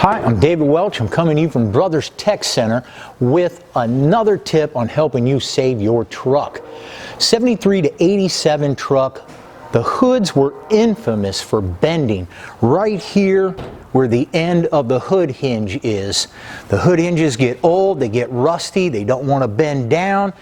Hi, I'm David Welch. I'm coming to you from Brothers Tech Center with another tip on helping you save your truck. 73 to 87 truck, the hoods were infamous for bending right here where the end of the hood hinge is. The hood hinges get old, they get rusty, they don't want to bend down.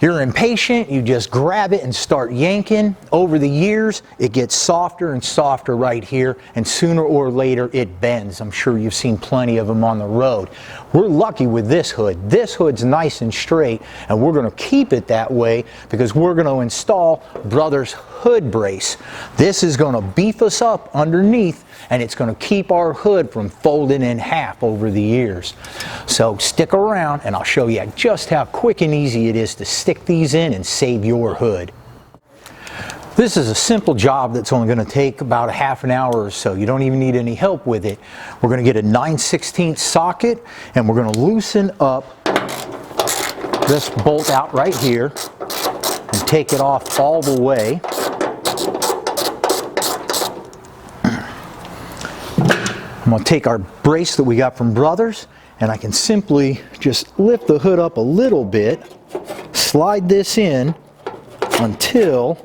You're impatient, you just grab it and start yanking. Over the years, it gets softer and softer right here, and sooner or later it bends. I'm sure you've seen plenty of them on the road. We're lucky with this hood. This hood's nice and straight, and we're going to keep it that way because we're going to install Brothers Hood Brace. This is going to beef us up underneath, and it's going to keep our hood from folding in half over the years. So stick around and I'll show you just how quick and easy it is to stick these in and save your hood. This is a simple job that's only going to take about a half an hour or so. You don't even need any help with it. We're going to get a 9/16 socket and we're going to loosen up this bolt out right here and take it off all the way. I'm going to take our brace that we got from Brothers and I can simply just lift the hood up a little bit, slide this in until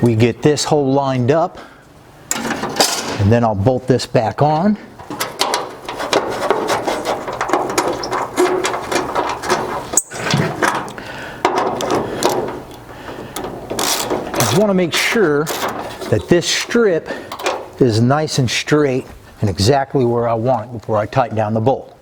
we get this hole lined up, and then I'll bolt this back on. I want to make sure that this strip is nice and straight and exactly where I want it before I tighten down the bolt.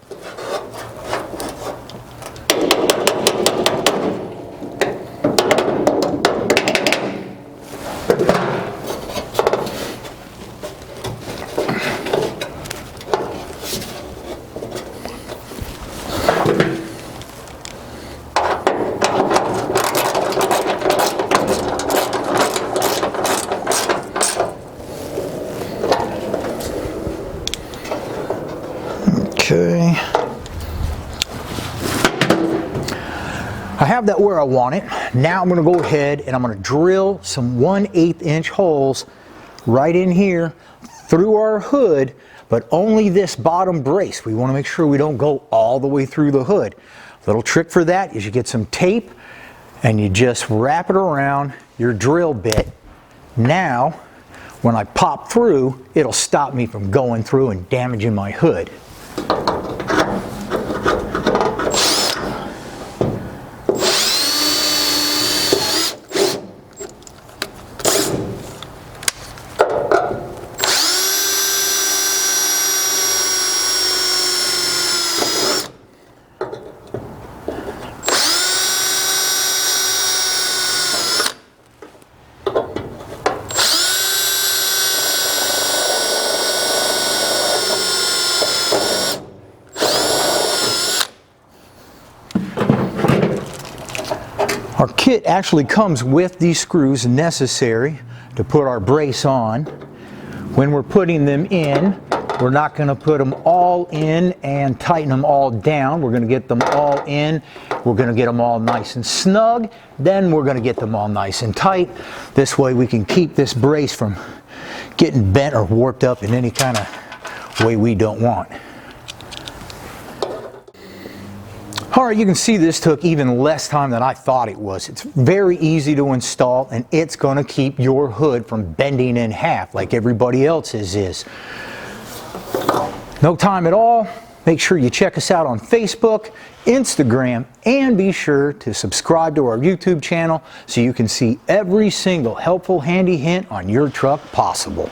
Okay, I have that where I want it. Now I'm going to go ahead and I'm going to drill some 1/8 inch holes right in here through our hood, but only this bottom brace. We want to make sure we don't go all the way through the hood. Little trick for that is you get some tape and you just wrap it around your drill bit. Now when I pop through, it'll stop me from going through and damaging my hood. Our kit actually comes with these screws necessary to put our brace on. When we're putting them in, we're not going to put them all in and tighten them all down. We're going to get them all in. We're going to get them all nice and snug. Then we're going to get them all nice and tight. This way we can keep this brace from getting bent or warped up in any kind of way we don't want. Alright, you can see this took even less time than I thought it was. It's very easy to install and it's going to keep your hood from bending in half like everybody else's is. No time at all. Make sure you check us out on Facebook, Instagram, and be sure to subscribe to our YouTube channel so you can see every single helpful handy hint on your truck possible.